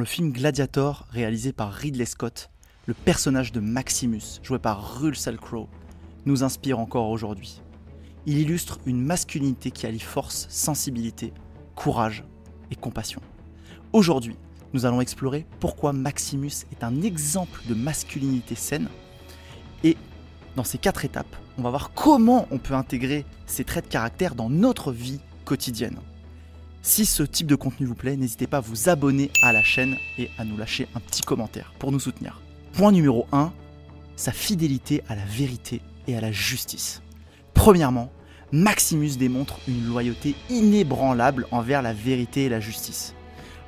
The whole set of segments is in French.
le film Gladiator, réalisé par Ridley Scott, le personnage de Maximus, joué par Russell Crowe, nous inspire encore aujourd'hui. Il illustre une masculinité qui allie force, sensibilité, courage et compassion. Aujourd'hui, nous allons explorer pourquoi Maximus est un exemple de masculinité saine. Et dans ces 4 étapes, on va voir comment on peut intégrer ces traits de caractère dans notre vie quotidienne. Si ce type de contenu vous plaît, n'hésitez pas à vous abonner à la chaîne et à nous lâcher un petit commentaire pour nous soutenir. Point numéro 1, sa fidélité à la vérité et à la justice. Premièrement, Maximus démontre une loyauté inébranlable envers la vérité et la justice.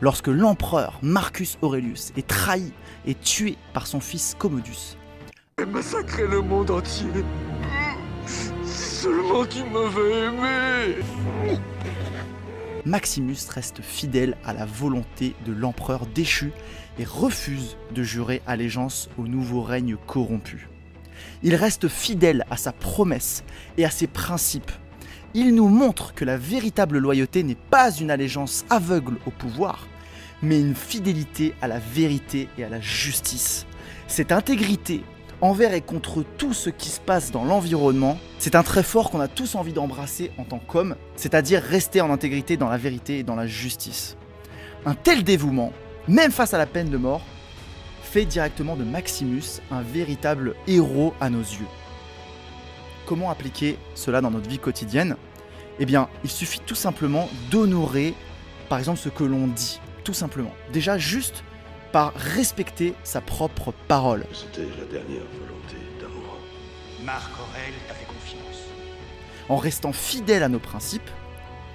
Lorsque l'empereur Marcus Aurelius est trahi et tué par son fils Commodus, « Massacrer le monde entier. Seulement qu'il m'avait aimé. » Maximus reste fidèle à la volonté de l'empereur déchu et refuse de jurer allégeance au nouveau règne corrompu. Il reste fidèle à sa promesse et à ses principes. Il nous montre que la véritable loyauté n'est pas une allégeance aveugle au pouvoir, mais une fidélité à la vérité et à la justice. Cette intégrité envers et contre tout ce qui se passe dans l'environnement, c'est un trait fort qu'on a tous envie d'embrasser en tant qu'homme, c'est-à-dire rester en intégrité dans la vérité et dans la justice. Un tel dévouement, même face à la peine de mort, fait directement de Maximus un véritable héros à nos yeux. Comment appliquer cela dans notre vie quotidienne ? Eh bien, il suffit tout simplement d'honorer, par exemple, ce que l'on dit, tout simplement. Déjà, juste par respecter sa propre parole. C'était la dernière volonté d'amour. Marc Aurèle t'a fait confiance. En restant fidèle à nos principes,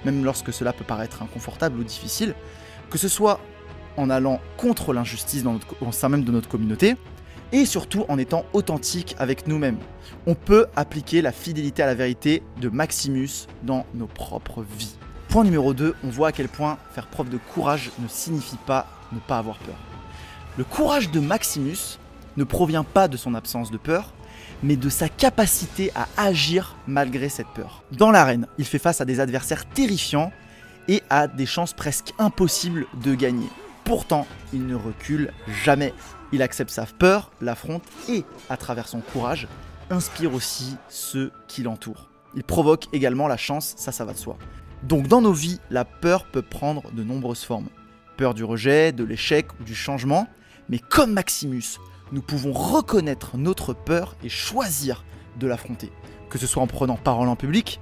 même lorsque cela peut paraître inconfortable ou difficile, que ce soit en allant contre l'injustice au sein même de notre communauté, et surtout en étant authentique avec nous-mêmes. On peut appliquer la fidélité à la vérité de Maximus dans nos propres vies. Point numéro 2, on voit à quel point faire preuve de courage ne signifie pas ne pas avoir peur. Le courage de Maximus ne provient pas de son absence de peur, mais de sa capacité à agir malgré cette peur. Dans l'arène, il fait face à des adversaires terrifiants et à des chances presque impossibles de gagner. Pourtant, il ne recule jamais. Il accepte sa peur, l'affronte et, à travers son courage, inspire aussi ceux qui l'entourent. Il provoque également la chance, ça va de soi. Donc dans nos vies, la peur peut prendre de nombreuses formes. Peur du rejet, de l'échec ou du changement. Mais comme Maximus, nous pouvons reconnaître notre peur et choisir de l'affronter. Que ce soit en prenant parole en public,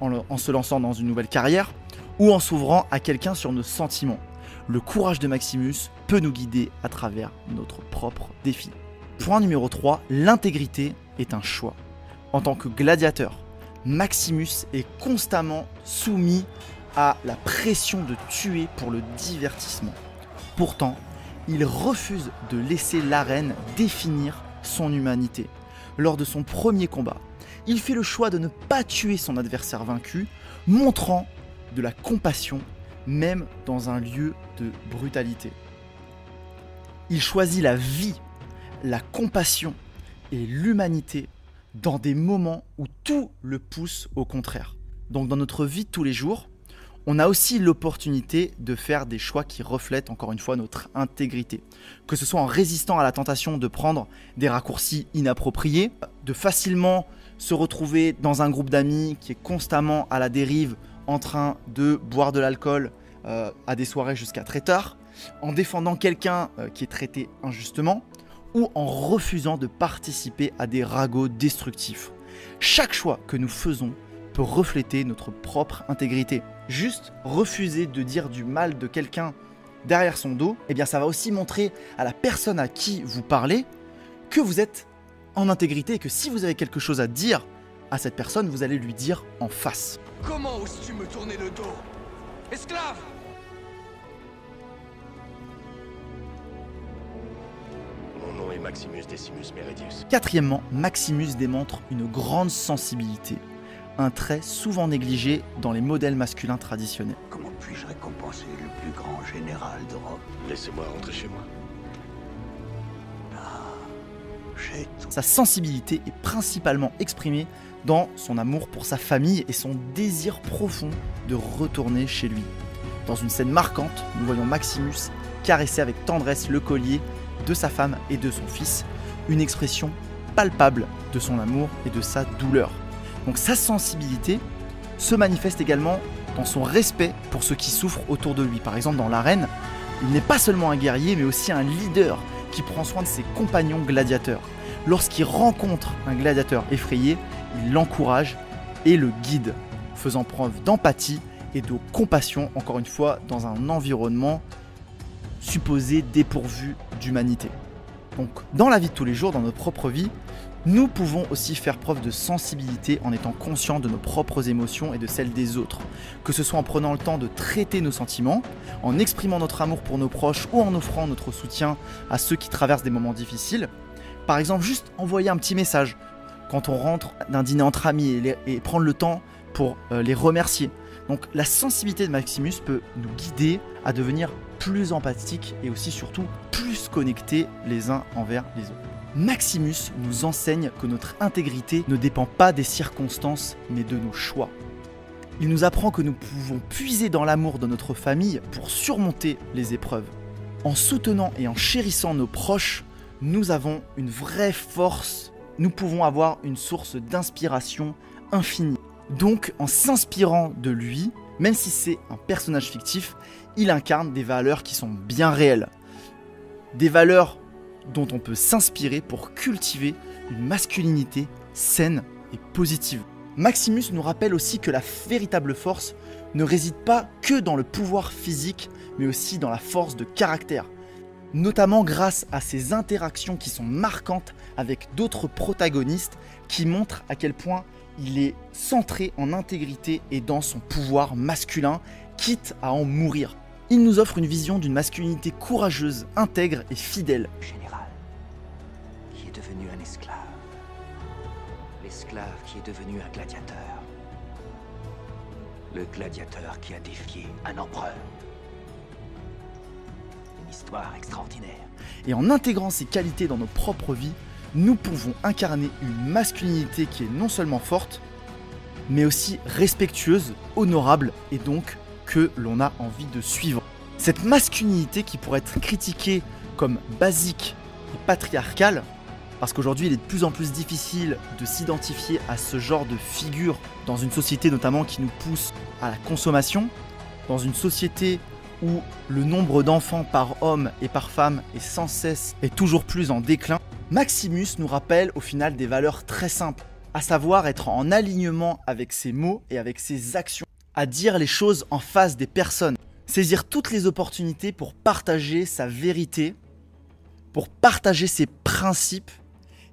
en se lançant dans une nouvelle carrière, ou en s'ouvrant à quelqu'un sur nos sentiments. Le courage de Maximus peut nous guider à travers notre propre défi. Point numéro 3, l'intégrité est un choix. En tant que gladiateur, Maximus est constamment soumis à la pression de tuer pour le divertissement. Pourtant, il refuse de laisser l'arène définir son humanité. Lors de son premier combat, il fait le choix de ne pas tuer son adversaire vaincu, montrant de la compassion même dans un lieu de brutalité. Il choisit la vie, la compassion et l'humanité dans des moments où tout le pousse au contraire. Donc dans notre vie de tous les jours, on a aussi l'opportunité de faire des choix qui reflètent encore une fois notre intégrité. Que ce soit en résistant à la tentation de prendre des raccourcis inappropriés, de facilement se retrouver dans un groupe d'amis qui est constamment à la dérive en train de boire de l'alcool à des soirées jusqu'à très tard, en défendant quelqu'un qui est traité injustement, ou en refusant de participer à des ragots destructifs. Chaque choix que nous faisons peut refléter notre propre intégrité. Juste refuser de dire du mal de quelqu'un derrière son dos, eh bien ça va aussi montrer à la personne à qui vous parlez que vous êtes en intégrité et que si vous avez quelque chose à dire à cette personne, vous allez lui dire en face. Comment oses-tu me tourner le dos? Esclave! Mon nom est Maximus Decimus Meridius. Quatrièmement, Maximus démontre une grande sensibilité, un trait souvent négligé dans les modèles masculins traditionnels. Comment puis-je récompenser le plus grand général d'Europe? Laissez-moi rentrer chez moi. J'ai tout. Sa sensibilité est principalement exprimée dans son amour pour sa famille et son désir profond de retourner chez lui. Dans une scène marquante, nous voyons Maximus caresser avec tendresse le collier de sa femme et de son fils, une expression palpable de son amour et de sa douleur. Donc sa sensibilité se manifeste également dans son respect pour ceux qui souffrent autour de lui. Par exemple, dans l'arène, il n'est pas seulement un guerrier, mais aussi un leader qui prend soin de ses compagnons gladiateurs. Lorsqu'il rencontre un gladiateur effrayé, il l'encourage et le guide, faisant preuve d'empathie et de compassion, encore une fois, dans un environnement supposé dépourvu d'humanité. Donc, dans la vie de tous les jours, dans notre propre vie, nous pouvons aussi faire preuve de sensibilité en étant conscients de nos propres émotions et de celles des autres, que ce soit en prenant le temps de traiter nos sentiments, en exprimant notre amour pour nos proches ou en offrant notre soutien à ceux qui traversent des moments difficiles. Par exemple, juste envoyer un petit message quand on rentre d'un dîner entre amis et prendre le temps pour les remercier. Donc la sensibilité de Maximus peut nous guider à devenir plus empathiques et aussi surtout plus connectés les uns envers les autres. Maximus nous enseigne que notre intégrité ne dépend pas des circonstances mais de nos choix. Il nous apprend que nous pouvons puiser dans l'amour de notre famille pour surmonter les épreuves. En soutenant et en chérissant nos proches, nous avons une vraie force, nous pouvons avoir une source d'inspiration infinie. Donc en s'inspirant de lui, même si c'est un personnage fictif, il incarne des valeurs qui sont bien réelles. Des valeurs dont on peut s'inspirer pour cultiver une masculinité saine et positive. Maximus nous rappelle aussi que la véritable force ne réside pas que dans le pouvoir physique, mais aussi dans la force de caractère. Notamment grâce à ses interactions qui sont marquantes avec d'autres protagonistes qui montrent à quel point il est centré en intégrité et dans son pouvoir masculin, quitte à en mourir. Il nous offre une vision d'une masculinité courageuse, intègre et fidèle. Général, qui est devenu un esclave. L'esclave qui est devenu un gladiateur. Le gladiateur qui a défié un empereur. Une histoire extraordinaire. Et en intégrant ces qualités dans nos propres vies, nous pouvons incarner une masculinité qui est non seulement forte, mais aussi respectueuse, honorable et donc que l'on a envie de suivre. Cette masculinité qui pourrait être critiquée comme basique et patriarcale, parce qu'aujourd'hui il est de plus en plus difficile de s'identifier à ce genre de figure dans une société notamment qui nous pousse à la consommation, dans une société où le nombre d'enfants par homme et par femme est sans cesse et toujours plus en déclin, Maximus nous rappelle au final des valeurs très simples, à savoir être en alignement avec ses mots et avec ses actions, à dire les choses en face des personnes, saisir toutes les opportunités pour partager sa vérité, pour partager ses principes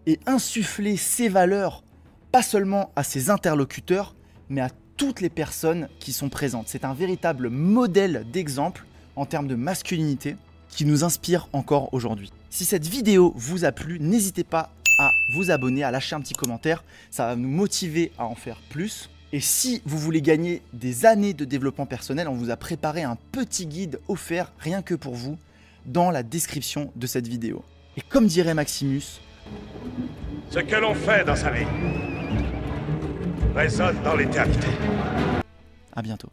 et insuffler ses valeurs, pas seulement à ses interlocuteurs, mais à toutes les personnes qui sont présentes. C'est un véritable modèle d'exemple en termes de masculinité qui nous inspire encore aujourd'hui. Si cette vidéo vous a plu, n'hésitez pas à vous abonner, à lâcher un petit commentaire, ça va nous motiver à en faire plus. Et si vous voulez gagner des années de développement personnel, on vous a préparé un petit guide offert rien que pour vous dans la description de cette vidéo. Et comme dirait Maximus, Ce que l'on fait dans sa vie résonne dans l'éternité. à bientôt.